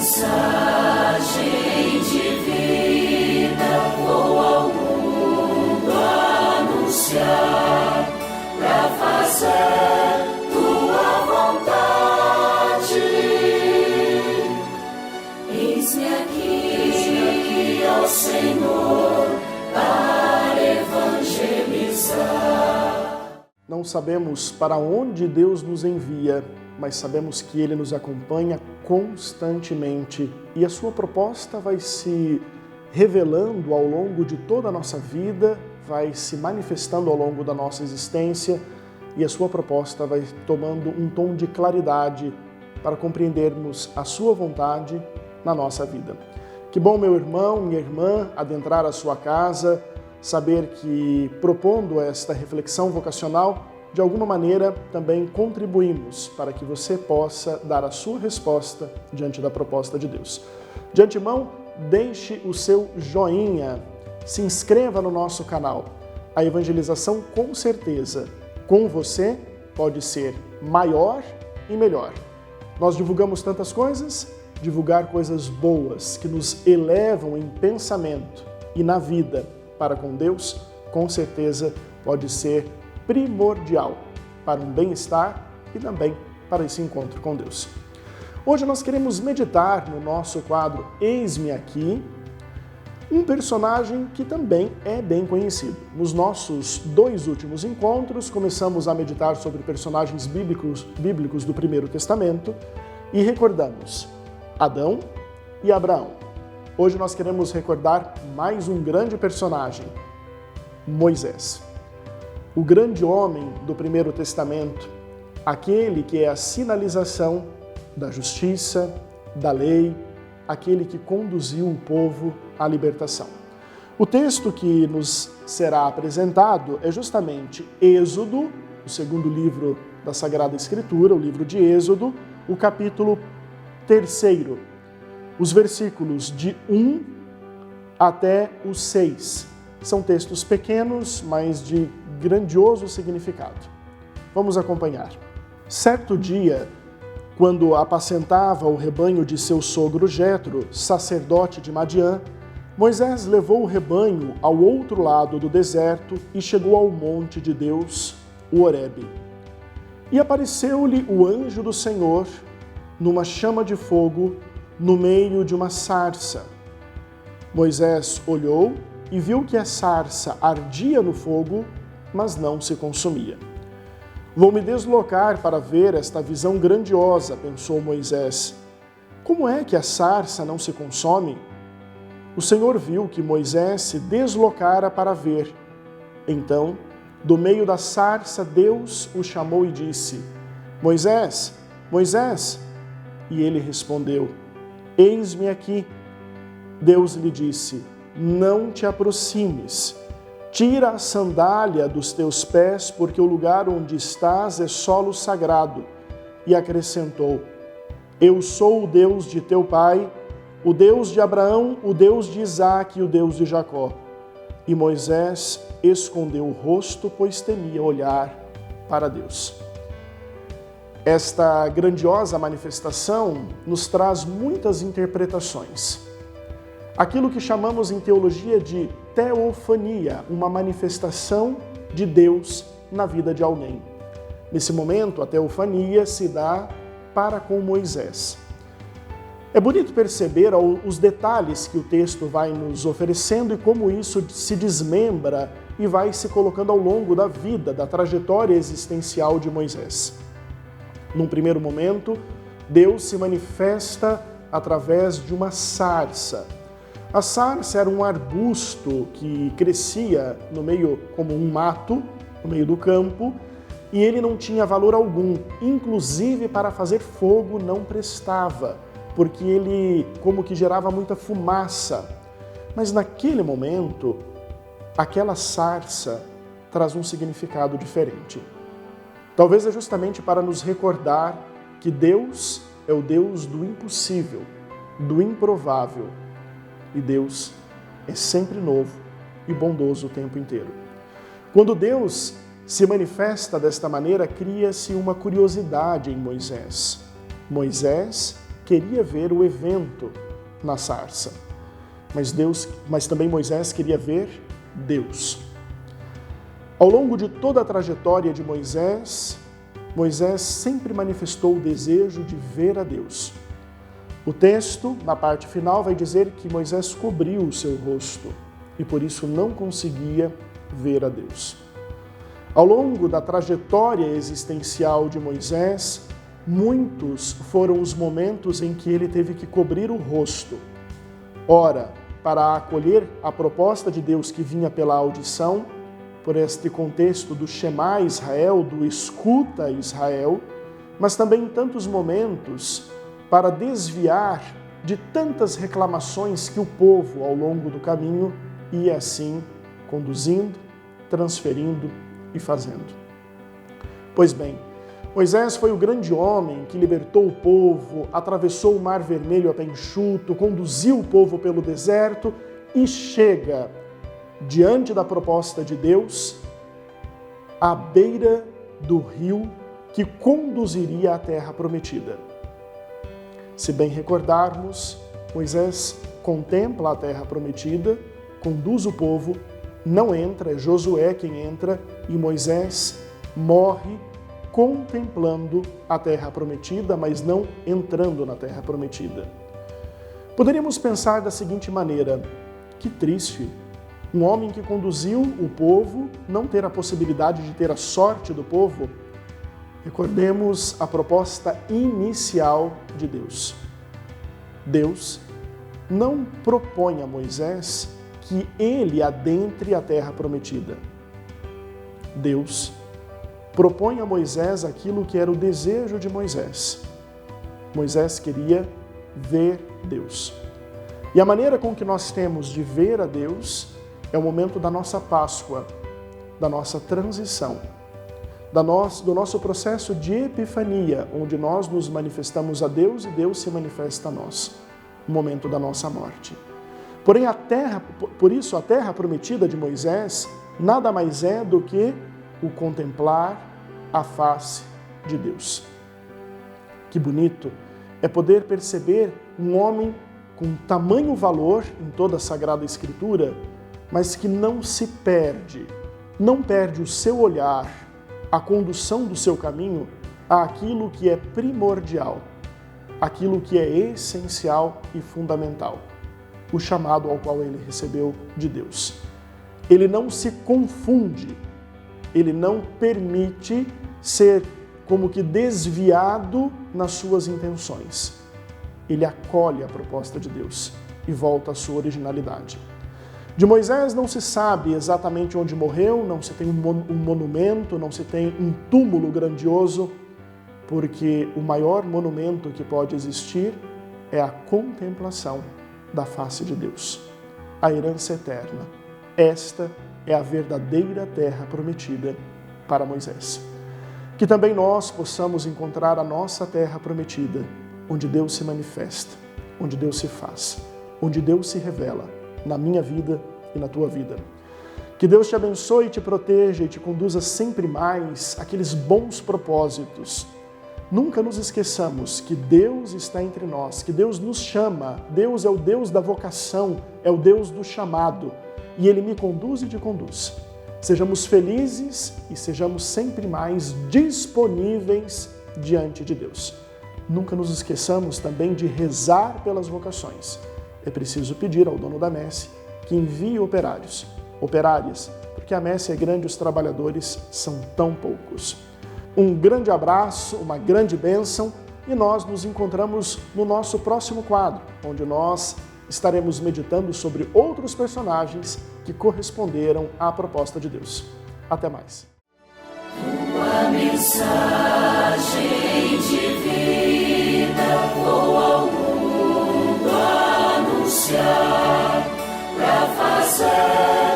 mensagem divina vou ao mundo anunciar, pra fazer tua vontade. Eis-me aqui, ó Senhor, para evangelizar. Não sabemos para onde Deus nos envia, mas sabemos que Ele nos acompanha constantemente e a sua proposta vai se revelando ao longo de toda a nossa vida, vai se manifestando ao longo da nossa existência e a sua proposta vai tomando um tom de claridade para compreendermos a sua vontade na nossa vida. Que bom, meu irmão, minha irmã, adentrar a sua casa, saber que, propondo esta reflexão vocacional, de alguma maneira também contribuímos para que você possa dar a sua resposta diante da proposta de Deus. De antemão, deixe o seu joinha, se inscreva no nosso canal. A evangelização, com certeza, com você pode ser maior e melhor. Nós divulgamos tantas coisas, divulgar coisas boas que nos elevam em pensamento e na vida para com Deus, com certeza pode ser primordial para um bem-estar e também para esse encontro com Deus. Hoje nós queremos meditar no nosso quadro Eis-me Aqui, um personagem que também é bem conhecido. Nos nossos 2 últimos encontros, começamos a meditar sobre personagens bíblicos do Primeiro Testamento e recordamos Adão e Abraão. Hoje nós queremos recordar mais um grande personagem, Moisés. O grande homem do Primeiro Testamento, aquele que é a sinalização da justiça, da lei, aquele que conduziu o povo à libertação. O texto que nos será apresentado é justamente Êxodo, o segundo livro da Sagrada Escritura, o livro de Êxodo, o capítulo 3, os versículos de 1 até o 6. São textos pequenos, mas de grandioso significado. Vamos acompanhar. Certo dia, quando apacentava o rebanho de seu sogro Jetro, sacerdote de Madiã, Moisés levou o rebanho ao outro lado do deserto e chegou ao monte de Deus, o Horebe. E apareceu-lhe o anjo do Senhor numa chama de fogo no meio de uma sarça. Moisés olhou e viu que a sarça ardia no fogo, mas não se consumia. Vou me deslocar para ver esta visão grandiosa, pensou Moisés. Como é que a sarça não se consome? O Senhor viu que Moisés se deslocara para ver. Então, do meio da sarça, Deus o chamou e disse: Moisés, Moisés! E ele respondeu: Eis-me aqui. Deus lhe disse: Não te aproximes. Tira a sandália dos teus pés, porque o lugar onde estás é solo sagrado. E acrescentou: Eu sou o Deus de teu pai, o Deus de Abraão, o Deus de Isaque e o Deus de Jacó. E Moisés escondeu o rosto, pois temia olhar para Deus. Esta grandiosa manifestação nos traz muitas interpretações. Aquilo que chamamos em teologia de teofania, uma manifestação de Deus na vida de alguém. Nesse momento, a teofania se dá para com Moisés. É bonito perceber os detalhes que o texto vai nos oferecendo e como isso se desmembra e vai se colocando ao longo da vida, da trajetória existencial de Moisés. Num primeiro momento, Deus se manifesta através de uma sarça. A sarça era um arbusto que crescia no meio como um mato, no meio do campo, e ele não tinha valor algum, inclusive para fazer fogo não prestava, porque ele como que gerava muita fumaça. Mas naquele momento, aquela sarça traz um significado diferente. Talvez é justamente para nos recordar que Deus é o Deus do impossível, do improvável. E Deus é sempre novo e bondoso o tempo inteiro. Quando Deus se manifesta desta maneira, cria-se uma curiosidade em Moisés. Moisés queria ver o evento na sarça, mas também Moisés queria ver Deus. Ao longo de toda a trajetória de Moisés, Moisés sempre manifestou o desejo de ver a Deus. O texto, na parte final, vai dizer que Moisés cobriu o seu rosto e por isso não conseguia ver a Deus. Ao longo da trajetória existencial de Moisés, muitos foram os momentos em que ele teve que cobrir o rosto. Ora, para acolher a proposta de Deus que vinha pela audição, por este contexto do Shema Israel, do escuta Israel, mas também em tantos momentos para desviar de tantas reclamações que o povo, ao longo do caminho, ia assim conduzindo, transferindo e fazendo. Pois bem, Moisés foi o grande homem que libertou o povo, atravessou o Mar Vermelho a pé enxuto, conduziu o povo pelo deserto e chega diante da proposta de Deus à beira do rio que conduziria à terra prometida. Se bem recordarmos, Moisés contempla a terra prometida, conduz o povo, não entra, é Josué quem entra, e Moisés morre contemplando a terra prometida, mas não entrando na terra prometida. Poderíamos pensar da seguinte maneira: que triste, um homem que conduziu o povo não ter a possibilidade de ter a sorte do povo. Recordemos a proposta inicial de Deus. Deus não propõe a Moisés que ele adentre a terra prometida. Deus propõe a Moisés aquilo que era o desejo de Moisés. Moisés queria ver Deus. E a maneira com que nós temos de ver a Deus é o momento da nossa Páscoa, da nossa transição, do nosso processo de epifania, onde nós nos manifestamos a Deus e Deus se manifesta a nós, o momento da nossa morte. Porém, por isso a terra prometida de Moisés nada mais é do que o contemplar a face de Deus. Que bonito é poder perceber um homem com tamanho valor em toda a Sagrada Escritura, mas que não se perde, não perde o seu olhar, a condução do seu caminho àquilo que é primordial, aquilo que é essencial e fundamental, o chamado ao qual ele recebeu de Deus. Ele não se confunde, ele não permite ser como que desviado nas suas intenções. Ele acolhe a proposta de Deus e volta à sua originalidade. De Moisés não se sabe exatamente onde morreu, não se tem um monumento, não se tem um túmulo grandioso, porque o maior monumento que pode existir é a contemplação da face de Deus, a herança eterna. Esta é a verdadeira terra prometida para Moisés. Que também nós possamos encontrar a nossa terra prometida, onde Deus se manifesta, onde Deus se faz, onde Deus se revela na minha vida e na tua vida. Que Deus te abençoe, te proteja e te conduza sempre mais àqueles bons propósitos. Nunca nos esqueçamos que Deus está entre nós, que Deus nos chama, Deus é o Deus da vocação, é o Deus do chamado, e Ele me conduz e te conduz. Sejamos felizes e sejamos sempre mais disponíveis diante de Deus. Nunca nos esqueçamos também de rezar pelas vocações. É preciso pedir ao dono da messe que envie operários, operárias, porque a messe é grande e os trabalhadores são tão poucos. Um grande abraço, uma grande bênção e nós nos encontramos no nosso próximo quadro, onde nós estaremos meditando sobre outros personagens que corresponderam à proposta de Deus. Até mais. Uma mensagem de vida vou ao mundo anunciar, para fazer